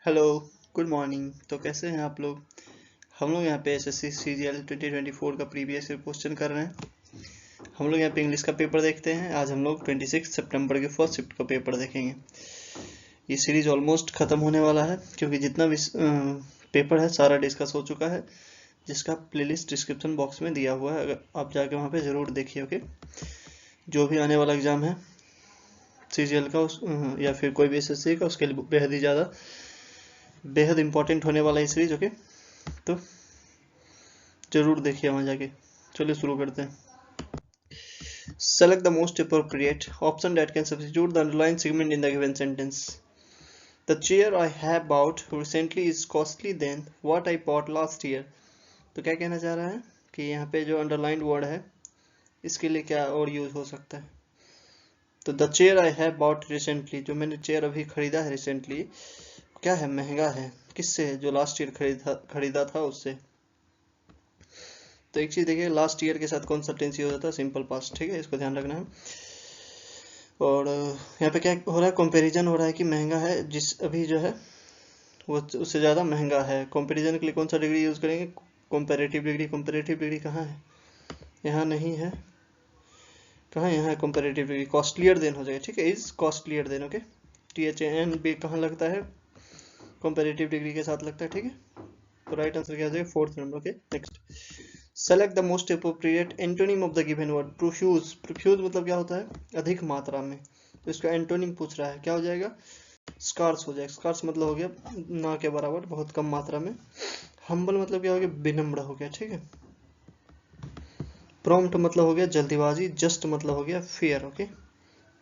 Hello, good morning. तो कैसे हैं आप लोग? हम लोग यहाँ पे एसएससी सीजीएल 2024 का प्रीवियस ईयर क्वेश्चन कर रहे हैं। हम लोग यहाँ पे इंग्लिश का पेपर देखते हैं। आज हम लोग 26 सितंबर के फर्स्ट शिफ्ट का पेपर देखेंगे। ये सीरीज ऑलमोस्ट ख़त्म होने वाला है क्योंकि जितना भी पेपर है सारा डिस्कस हो चुका है, जिसका प्लेलिस्ट डिस्क्रिप्शन बॉक्स में दिया हुआ है। अगर आप जाके वहाँ पे ज़रूर देखिए। ओके, जो भी आने वाला एग्ज़ाम है सीजीएल का या फिर कोई भी एसएससी का, उसके लिए बेहद इंपॉर्टेंट होने वाला है सीरीज। ओके, तो जरूर देखिए वहाँ जाके। चलिए शुरू करते हैं। Select the most appropriate option that can substitute the underlying segment in the given sentence. The chair I have bought recently is costly than what I bought last year. तो क्या कहना चाह रहा है कि यहाँ पे जो underlined word है इसके लिए क्या और यूज हो सकता है। तो the chair I have bought recently, जो मैंने चेयर अभी खरीदा है recently, क्या है? महंगा है। किससे? जो लास्ट ईयर खरीदा था उससे। तो एक चीज देखिए, लास्ट ईयर के साथ कौन सा टेंस यूज होता है? Simple past. ठीक है, इसको ध्यान रखना है। और यहाँ पे क्या हो रहा है? कंपैरिजन हो रहा है कि महंगा है, जिस अभी जो है वो उससे ज़्यादा महंगा है। कंपैरिजन के लिए कौन सा डिग्री यूज करेंगे? Comparative degree. कंपैरेटिव डिग्री कहाँ है? यहाँ नहीं है। कहाँ? यहाँ है कंपैरेटिव डिग्री। कॉस्टलियर देन हो जाएगा। ठीक है, is costlier then. Okay, THAN भी कहाँ लगता है? कंपैरेटिव डिग्री के साथ लगता है। ठीक है, तो राइट आंसर क्या हो जाएगा? 4th number. Okay, next. Select the most appropriate antonym of the given word. Profuse. Profuse मतलब क्या होता है? अधिक मात्रा में। तो इसका एंटोनिम पूछ रहा है, क्या हो जाएगा? स्कार्स हो जाएगा। स्कार्स मतलब हो गया ना के बराबर, बहुत कम मात्रा में। हम्बल मतलब क्या हो गया? विनम्र हो गया। ठीक है। प्रॉम्प्ट मतलब हो गया जल्दीबाजी। जस्ट मतलब हो गया फेयर। Okay,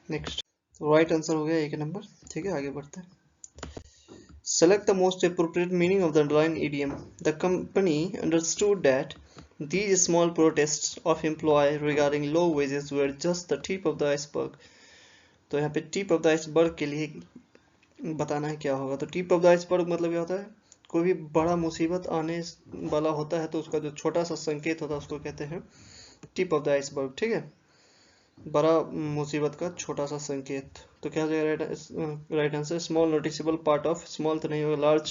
next. तो राइट आंसर हो गया 1 नंबर। ठीक है, आगे बढ़ते हैं। Select the most appropriate meaning of the underlying idiom. The company understood that these small protests of employees regarding low wages were just the tip of the iceberg. तो यहाँ पे टिप ऑफ द आइसबर्ग के लिए बताना है क्या होगा। तो टिप ऑफ द आइसबर्ग मतलब क्या होता है? कोई भी बड़ा मुसीबत आने वाला होता है तो उसका जो छोटा सा संकेत होता है उसको कहते हैं टिप ऑफ द आइसबर्ग। ठीक है, बड़ा मुसीबत का छोटा सा संकेत। तो क्या हो जाएगा right answer? Small noticeable part of, small तो नहीं होगा, large.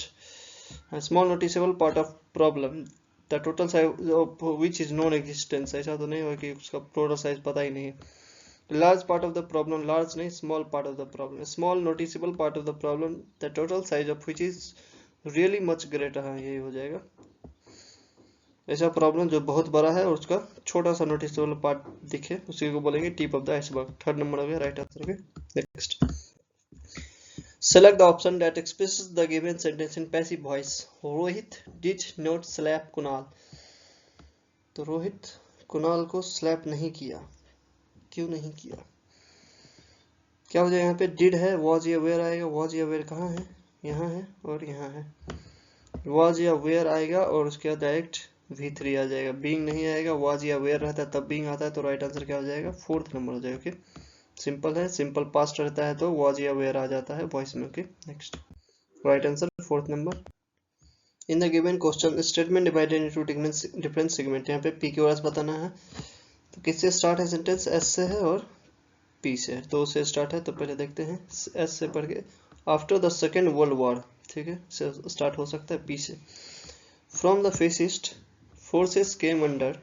Small noticeable part of problem the total size of which is non existence. ऐसा तो नहीं होगा कि उसका टोटल साइज पता ही नहीं है। Large part of the problem, large नहीं, small part of the problem. Small noticeable part of the problem the total size of which is really much greater. हाँ, यही हो जाएगा। ऐसा प्रॉब्लम जो बहुत बड़ा है और उसका छोटा सा नोटिसेबल पार्ट दिखे, उसी को बोलेंगे tip of the iceberg. 3rd number हो गया right answer. Okay, next. Select the option that expresses the given sentence in passive voice. Rohit did not slap Kunal. तो रोहित कुणाल को स्लैप नहीं किया। क्यों नहीं किया? क्या हो जाएगा? यहाँ पे डिड है, वॉज या वेयर आएगा। वॉज या वेयर कहाँ है? यहाँ है और यहाँ है। वॉज या वेयर आएगा और उसके बाद डायरेक्ट V3 आ जाएगा। बीइंग नहीं आएगा। वॉज या वेयर रहता है तब बीइंग आता है। तो राइट आंसर क्या हो जाएगा? 4th नंबर हो जाएगा। ओके, सिंपल है। सिंपल पास्ट रहता है तो वॉज या वेयर आ जाता है वॉइस में। Okay, next. Right answer 4th number. In the given question statement divided into different segment. यहाँ पे पी के वर्ड्स बताना है। तो किससे स्टार्ट है सेंटेंस? एस से है और पी से है। तो उससे स्टार्ट है, तो पहले देखते हैं एस से पढ़ के। After the second world war, ठीक है, से स्टार्ट हो सकता है। पी से from the fascist forces came under.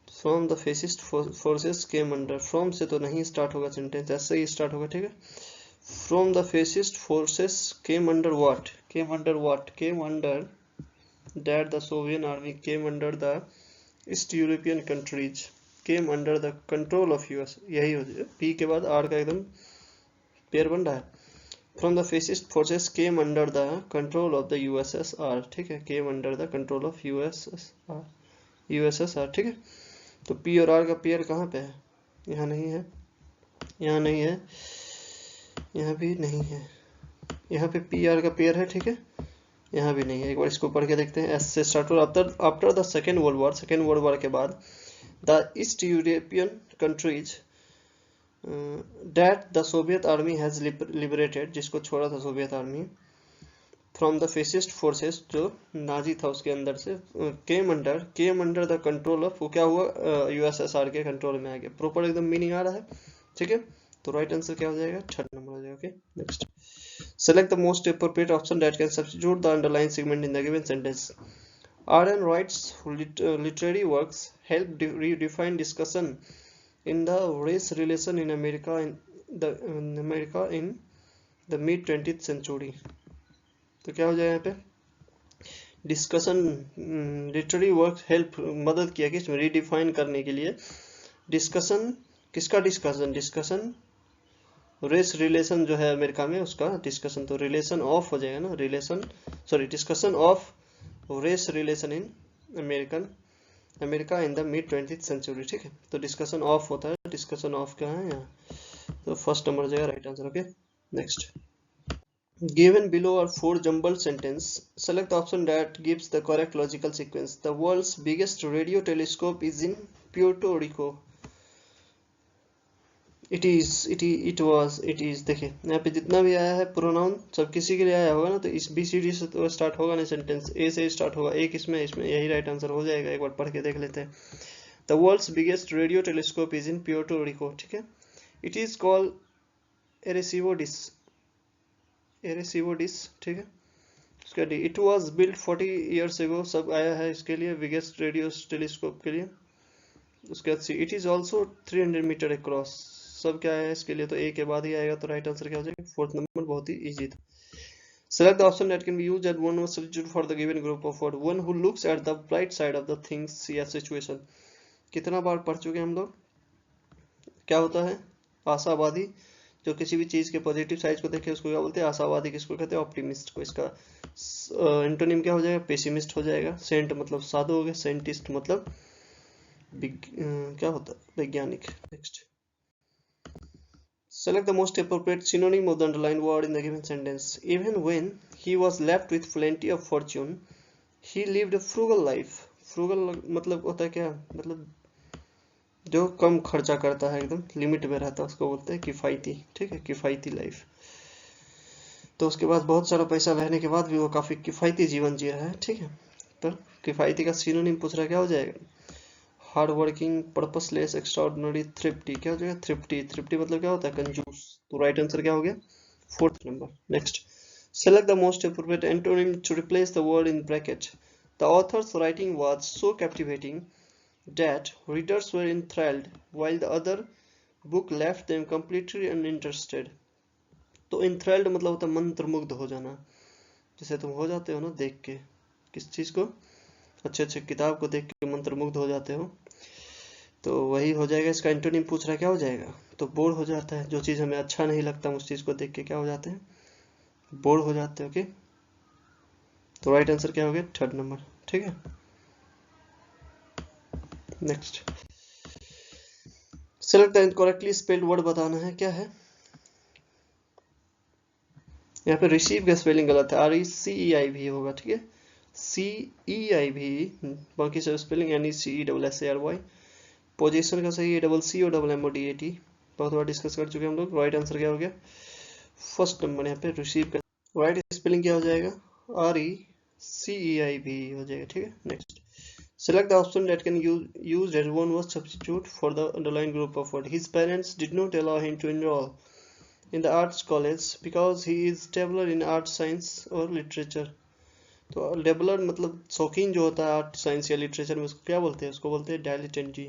From the fascist forces came under. From से तो नहीं स्टार्ट होगा सेंटेंस, एस से ही स्टार्ट होगा। ठीक है, from the fascist forces came under what? Came under what? Came under that the Soviet army came under the East European countries came under the control of US. यही हो जाए। P के बाद R का एकदम पेयर बन रहा है। From the fascist forces came under the control of the USSR. ठीक है, came under the control of USSR। ठीक है, तो P और R का पेयर कहाँ पे है? यहाँ नहीं है, यहाँ नहीं है, यहाँ भी नहीं है। यहाँ पे पी आर का पेयर है। ठीक है, यहाँ भी नहीं है। एक बार इसको पढ़ के देखते हैं। एस से स्टार्ट हो। After the second world war, second world war के बाद the east European countries that the Soviet army has liberated, जिसको छोड़ा था Soviet army, from the fascist forces, जो नाजी था उसके अंदर से, came under the control of, वो क्या हुआ? USSR के कंट्रोल में आ गया। प्रॉपर एकदम मीनिंग आ रहा है। ठीक है, तो राइट आंसर क्या हो जाएगा? 3rd नंबर हो जाएगा। Okay, next. Select the most appropriate option that can substitute the underlying segment in the given sentence. Arden writes literary works help redefine discussion in the race relation in America in the mid 20th century. तो क्या हो जाएगा यहाँ पे, discussion, literary work help, मदद किया कि इसमें रीडिफाइन करने के लिए डिस्कशन, किसका डिस्कशन, डिस्कशन रेस रिलेशन जो है अमेरिका में उसका डिस्कशन, तो रिलेशन ऑफ हो जाएगा ना, relation sorry discussion of race relation in America in the mid 20th century, ठीक है। तो डिस्कशन ऑफ होता है, डिस्कशन ऑफ क्या है यहाँ, तो फर्स्ट नंबर हो जाएगा right answer. Okay next, given below are four jumbled sentences. Select the option that gives the correct logical sequence. The world's biggest radio telescope is in Puerto Rico. It was, it is। देखिए यहाँ पे जितना भी आया है pronoun सब किसी के लिए आया होगा ना, तो इस BCD से तो स्टार्ट होगा ना, सेंटेंस ए से स्टार्ट होगा, एक इसमें यही राइट आंसर हो जाएगा। एक बार पढ़ के देख लेते हैं। The world's biggest radio telescope is in Puerto Rico, ठीक है। It is called Arecibo dish, ठीक है। उसका D, it was build 40 years ago, सब आया है इसके लिए, बिगेस्ट रेडियो टेलीस्कोप के लिए। उसके बाद C, it is also 300 meter across, सब क्या है इसके लिए, तो ए के बाद ही आएगा, तो राइट आंसर क्या हो जाएगा, फोर्थ नंबर, बहुत ही इजी था। Select the option that can be used eight one substitute for the given group of word. One who looks at the bright side of the things या situation, कितना बार पढ़ चुके हम लोग, क्या होता है, आशावादी, जो किसी भी चीज के पॉजिटिव साइड को देखे उसको क्या बोलते हैं, आशावादी। किसको कहते हैं, ऑप्टिमिस्ट को। इसका एंटोनिम क्या हो जाएगा, पेसिमिस्ट हो जाएगा। सेंट मतलब साधु हो गया, साइंटिस्ट मतलब क्या होता है, वैज्ञानिक। Next, select the most appropriate synonym of the underlined word in the given sentence. Even when he was left with plenty of fortune, he lived a frugal life. frugal मतलब होता है क्या, मतलब जो कम खर्चा करता है, एकदम लिमिट में रहता है, उसको बोलते हैं किफायती, ठीक है, किफायती लाइफ। तो उसके बाद बहुत सारा पैसा रहने के बाद भी वो काफी किफायती जीवन जी रहा है, ठीक है। तो किफायती का सिनोनिम पूछ रहा है, क्या हो जाएगा, hard working, purposeless, extraordinary, thrifty. क्या हो जाएगा, थ्रिफ्टी। थ्रिफ्टी मतलब क्या होता है, कंजूस। तो राइट आंसर क्या हो गया, fourth number. Next, select the most appropriate antonym to replace the word in bracket. The author's writing was so captivating that readers were enthralled while the other book left them completely uninterested. तो enthralled मतलब होता है मंत्रमुग्ध हो जाना, जैसे तुम हो जाते हो ना देख के किस चीज को, अच्छे किताब को देख के मंत्रमुग्ध हो जाते हो, तो वही हो जाएगा। इसका एंटोनिम पूछ रहा है, क्या हो जाएगा, तो बोर हो जाता है। जो चीज हमें अच्छा नहीं लगता उस चीज को देख के क्या हो जाते हैं, बोर हो जाते हैं। ओके, तो राइट आंसर क्या हो गया, थर्ड नंबर, ठीक है। Next, select the incorrectly spelled word, बताना है क्या है। यहाँ पे रिसीव का स्पेलिंग गलत है, RECEIV होगा, ठीक है, CEIV, बाकी सब स्पेलिंग NECESSARY। पोजीशन का सही है CCOMMODAT, बहुत बार डिस्कस कर चुके हम लोग। राइट आंसर क्या हो गया, फर्स्ट नंबर। यहाँ पे रिसीव का राइट स्पेलिंग क्या हो जाएगा, RECEIV हो जाएगा, ठीक है। Next, select the option that can use as one word substitute for the underlined group of words. His parents did not allow him to enroll in the arts college because he is dabbler in art, science और literature. तो dabbler मतलब शौकीन जो होता है art, science या literature में, उसको क्या बोलते हैं, उसको बोलते हैं डायलिटेंटी।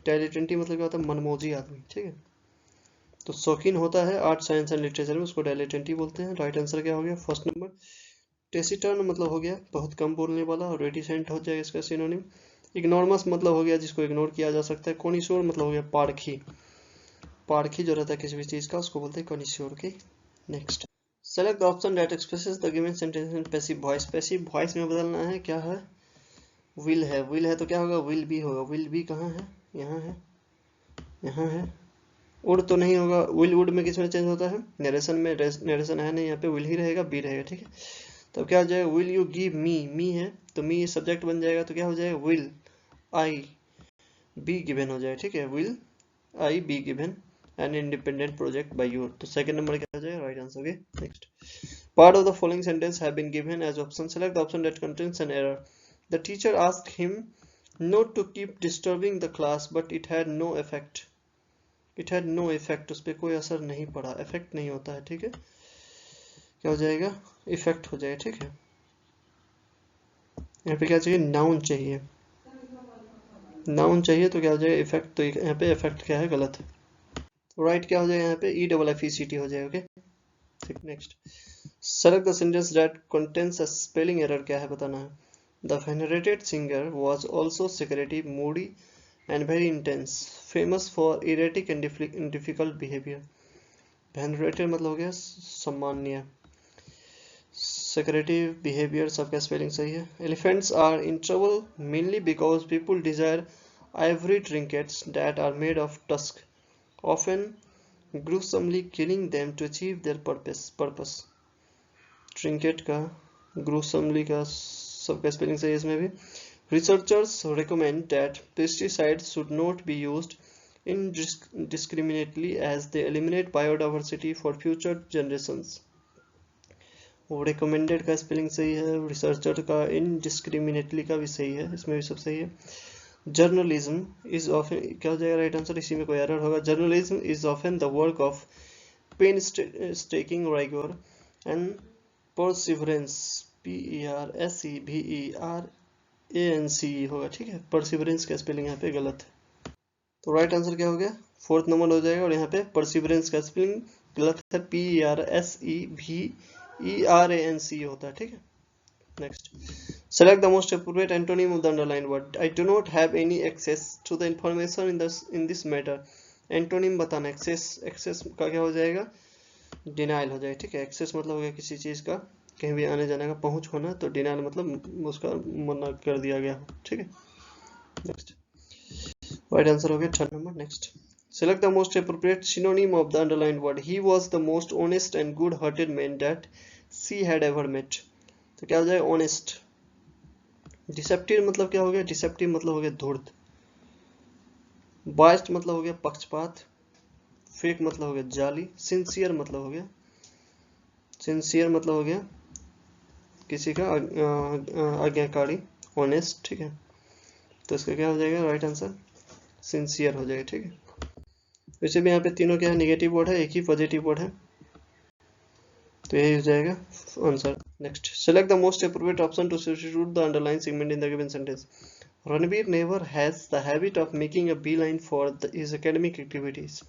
डायलिटेंटी मतलब क्या होता है, मनमोजी आदमी, ठीक है। तो शौकीन होता है आर्ट, साइंस एंड लिटरेचर में, उसको डायलिटेंटी बोलते हैं। राइट आंसर क्या हो गया, फर्स्ट नंबर। टेसिटर्न मतलब हो गया बहुत कम बोलने वाला, और रेटिसेंट हो जाएगा इसका सिनोनिम। इग्नोरमस मतलब हो गया जिसको इग्नोर किया जा सकता है। कोनिश्योर मतलब हो गया पारखी, पारखी जो रहता है किसी भी चीज का उसको बोलते हैं कोनिश्योर की। Next, select the option that expresses the given sentence in passive voice. Passive voice में बदलना है, क्या है, विल है, विल है तो क्या होगा, विल बी होगा। विल बी कहाँ है, यहाँ है, यहाँ है। वुड तो नहीं होगा, विल वुड में किस में चेंज होता है, नरेशन में। नरेशन है नहीं, यहाँ पे विल ही रहेगा, बी रहेगा, ठीक है। तो क्या हो जाएगा, विल यू गिव मी, मी है तो मी सब्जेक्ट बन जाएगा, तो क्या हो जाएगा, विल आई बी गिवन हो जाएगा, ठीक है, will I be given an independent project by you. तो सेकंड नंबर क्या हो जाएगा, right answer. Okay next, part of the following sentence have been given as option. Select the option that contains an error. The teacher asked him not to keep disturbing the class but it had no effect. It had no effect, उस पर कोई असर नहीं पड़ा, effect नहीं होता है, ठीक है। क्या हो जाएगा, इफेक्ट हो जाएगा। ठीक है, यहाँ पे क्या चाहिए, नाउन चाहिए, नाउन चाहिए तो क्या हो जाएगा, इफेक्ट। तो यहाँ पे इफेक्ट क्या है, गलत है। तो राइट क्या हो जाएगा यहाँ पे, EFFECT हो जाएगा। ओके, ठीक। Next, select the sentence that contains a spelling error, क्या है बताना है। The venerated singer was also secretive, moody and very intense, famous for erratic and difficult behavior। venerated मतलब हो गया सम्माननीय, secretive behavior सबका स्पेलिंग सही है। Elephants are in trouble mainly because people desire ivory trinkets that are made of tusk, often gruesomely killing them to achieve their purpose। Trinket का, gruesomely का सबका स्पेलिंग सही है इसमें भी। Researchers recommend that pesticides should not be used indiscriminately as they eliminate biodiversity for future generations। वो recommended का spelling सही है, researcher का indiscriminately का भी सही है, इसमें भी सब सही है। Journalism is often, क्या हो जाएगा राइट आंसर, इसी में कोई एरर होगा। Journalism is often the work of painstaking rigor and perseverance, PERSEVERANCE होगा। ठीक है, परसिवरेंस का स्पेलिंग यहाँ पे गलत है, तो राइट आंसर क्या हो गया, 4th नंबर हो जाएगा। और यहाँ पे परसिवरेंस का स्पेलिंग गलत है, PERSEVERANCE होता है। ठीक है, next, select the most appropriate antonym of the underlined word। I do not have any access to the information in this matter। Antonym बताना, एक्सेस का क्या हो जाएगा, डिनाइल हो जाएगा। ठीक है, एक्सेस मतलब हो गया किसी चीज का कहीं भी आने जाने का पहुंच होना, तो डिनाइल मतलब उसका मना कर दिया गया हो। ठीक है, नेक्स्ट, राइट आंसर हो गया 3rd number. Next, select the most appropriate synonym of the underlined word। He was the most honest and good-hearted man that she had ever met। तो क्या हो जाएगा, ऑनेस्ट। डिसेप्टिव मतलब क्या हो गया, डिसेप्टिव मतलब हो गया धूर्त। बाइस्ड मतलब हो गया पक्षपात। फेक मतलब हो गया जाली। सिंसियर मतलब हो गया, सिंसियर मतलब हो गया किसी का आज्ञाकारी, ऑनेस्ट। ठीक है, तो इसका क्या हो जाएगा राइट आंसर, सिंसियर हो जाएगा। ठीक है, वैसे भी यहाँ पे तीनों क्या है, नेगेटिव वर्ड है, एक ही पॉजिटिव वर्ड है, तो यही हो जाएगा answer. Next, select the most appropriate option to substitute the underline segment in the given sentence. Ranveer never has the habit of making a beeline for his academic activities.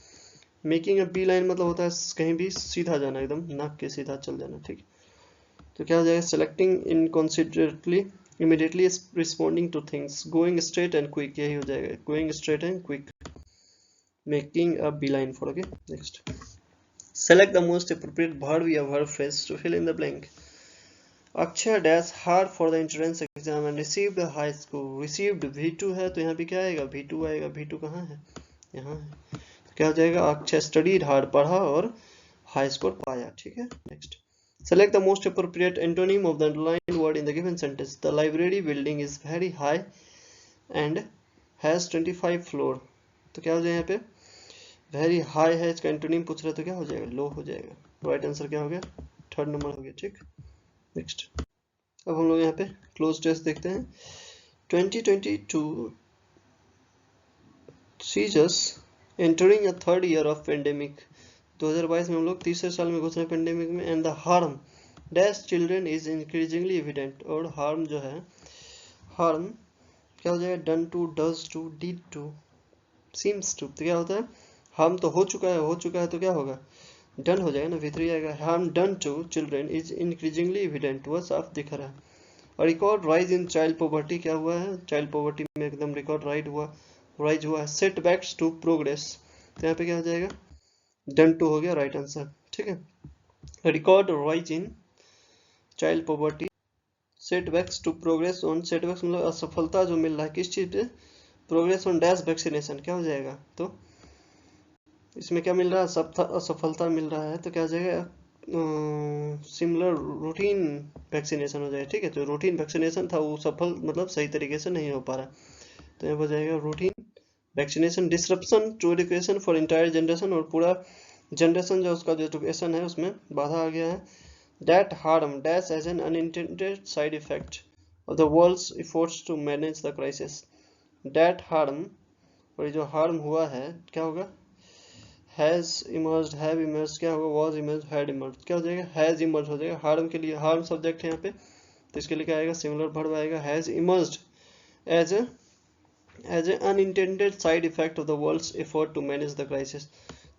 Making a beeline मतलब होता है कहीं भी सीधा जाना, एकदम नाक के सीधा चल जाना। ठीक, तो क्या हो जाएगा, selecting inconsiderately, immediately responding to things, going straight and quick, यही हो जाएगा, going straight and quick, making a beeline for. Okay, next, select the most appropriate verb या verb phrase to fill in the blank। Akshay dash hard for the entrance exam and received high score. Received V2 है, तो यहाँ पे क्या आएगा, V2 आएगा। V2 कहाँ है, यहाँ है, तो क्या हो जाएगा, अक्षय स्टडीड हार्ड, पढ़ा और हाई स्कोर पाया। ठीक है, next, select the most appropriate antonym of the underlined word in the given sentence। The library building is very high and has 25 floor। तो क्या हो जाएगा यहाँ पे, वेरी हाई है, इसका एंटोनिम पूछ रहा है, तो क्या हो जाएगा, लो हो जाएगा। राइट आंसर क्या हो गया, 3rd नंबर हो गया। ठीक, नेक्स्ट, अब हम लोग यहाँ पे क्लोज टेस्ट देखते हैं। 2022 sees us entering a 3rd year of pandemic। 2022 में हम लोग तीसरे साल में घुस रहे हैं पेंडेमिक में। And the harm dash children is increasingly evident. और हार्म जो है, हार्म क्या हो जाएगा, done to, does to, did to, seems to. तो क्या होता है, हार्म तो हो चुका है, तो क्या होगा, डन हो जाएगा ना, भीतरी आएगा। Harm done to children is increasingly evident, वह साफ दिख रहा है। और record rise in child poverty, क्या हुआ है, चाइल्ड पॉवर्टी में एकदम रिकॉर्ड राइज हुआ है। सेटबैक्स टू प्रोग्रेस, तो यहाँ पे क्या हो जाएगा, डन टू हो गया राइट आंसर। ठीक है, record rise in child poverty, setbacks to progress on, setbacks मतलब असफलता जो मिल रहा है किस चीज पे, प्रोग्रेस ऑन डैश वैक्सीनेशन, क्या हो जाएगा, तो इसमें क्या मिल रहा है, असफलता मिल रहा है, तो क्या हो जाएगा, सिमिलर रूटीन वैक्सीनेशन हो जाएगा। ठीक है, तो रूटीन वैक्सीनेशन था वो सफल मतलब सही तरीके से नहीं हो पा रहा, तो यहाँ हो जाएगा routine vaccination. Disruption to education for entire generation, और पूरा जनरेशन जो उसका जो एजुकेशन है उसमें बाधा आ गया है। That harm dash as an unintended side effect of the world's efforts to manage the crisis. That harm, और जो हार्म हुआ है क्या होगा, हैज इमर्ज्ड, हैव इमर्ज्ड क्या होगा, वाज इमर्ज्ड, हैड इमर्ज्ड क्या हो जाएगा, हैज इमर्ज्ड हो जाएगा। हार्म के लिए हार्म सब्जेक्ट है यहाँ पे, तो इसके लिए क्या आएगा, सिमिलर वर्ब आएगा, has emerged as a unintended side effect of the world's effort to manage the crisis.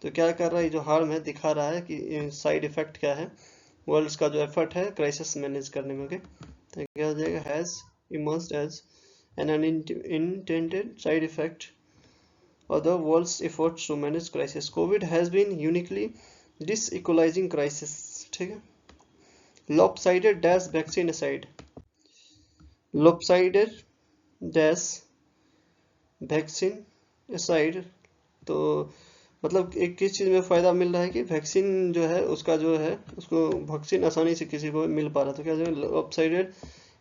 तो क्या कर रहा है, जो हार्म है दिखा रहा है कि साइड इफेक्ट क्या है, वर्ल्ड्स का जो एफर्ट है क्राइसिस मैनेज करने में। ओके, तो क्या हो जाएगा, has emerged as an unintended side effect of the world's efforts to manage crisis. COVID has been uniquely disequalizing crisis. ठीक है, lopsided dash vaccine aside, lopsided dash vaccine aside, तो मतलब एक किस चीज़ में फ़ायदा मिल रहा है कि वैक्सीन जो है उसका जो है उसको वैक्सीन आसानी से किसी को मिल पा रहा, तो क्या lopsided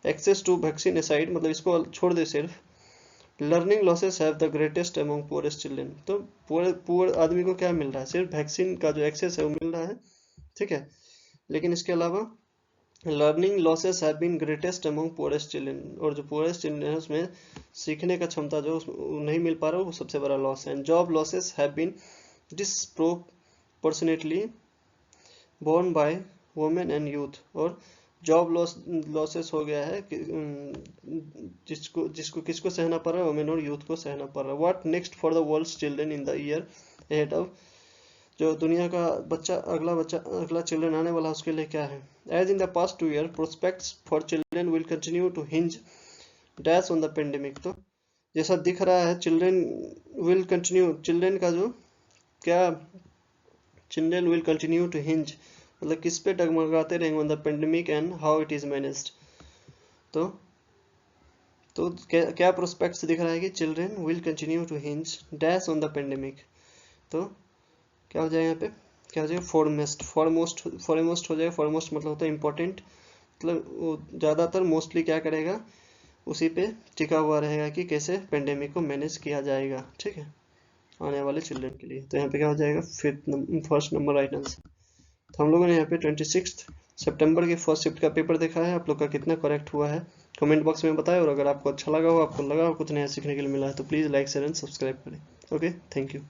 access to vaccine aside, मतलब इसको छोड़ दे सिर्फ, learning losses have the greatest among poorest children. तो पुअर आदमी को क्या मिल रहा है, सिर्फ वैक्सीन का जो एक्सेस है वो मिल रहा है, ठीक है, लेकिन इसके अलावा learning losses have been greatest among poorest children, और जो पुअरेस्ट चिल्ड्रन है उसमें सीखने का क्षमता जो नहीं मिल पा रहा वो सबसे बड़ा लॉस है। Job losses have been disproportionately borne by women and youth, और जॉब लॉसेस हो गया है जिसको जिसको किसको सहना पड़ रहा है, वुमेन और यूथ को सहना पड़ रहा है। What next for the world's children in the year ahead of, जो दुनिया का अगला चिल्ड्रन आने वाला उसके लिए क्या है। As in the past 2 year prospects for children will continue to hinge dash on the pandemic. तो जैसा दिख रहा है चिल्ड्रन विल कंटिन्यू, चिल्ड्रन का जो क्या, children will continue to hinge मतलब किस पे डगमगाते रहेंगे, on the pandemic and how it is managed. तो क्या प्रोस्पेक्ट्स दिख रहा है कि children will continue to hinge dash on the pandemic. तो क्या हो जाएगा यहाँ पे, क्या हो जाएगा, फॉरमोस्ट हो जाएगा। फॉरमोस्ट मतलब होता है इंपॉर्टेंट, मतलब वो ज़्यादातर मोस्टली क्या करेगा, उसी पे टिका हुआ रहेगा कि कैसे पेंडेमिक को मैनेज किया जाएगा, ठीक है, आने वाले चिल्ड्रन के लिए। तो यहाँ पे क्या हो जाएगा, फर्स्ट नंबर राइट आंसर। तो हम लोगों ने यहाँ पे 26 सितंबर के फर्स्ट शिफ्ट का पेपर देखा है, आप लोग का कितना करेक्ट हुआ है कमेंट बॉक्स में बताएं, और अगर आपको अच्छा लगा हो, आपको लगा हो कुछ नया सीखने के लिए मिला है, तो please like share and subscribe करें। Okay, thank you.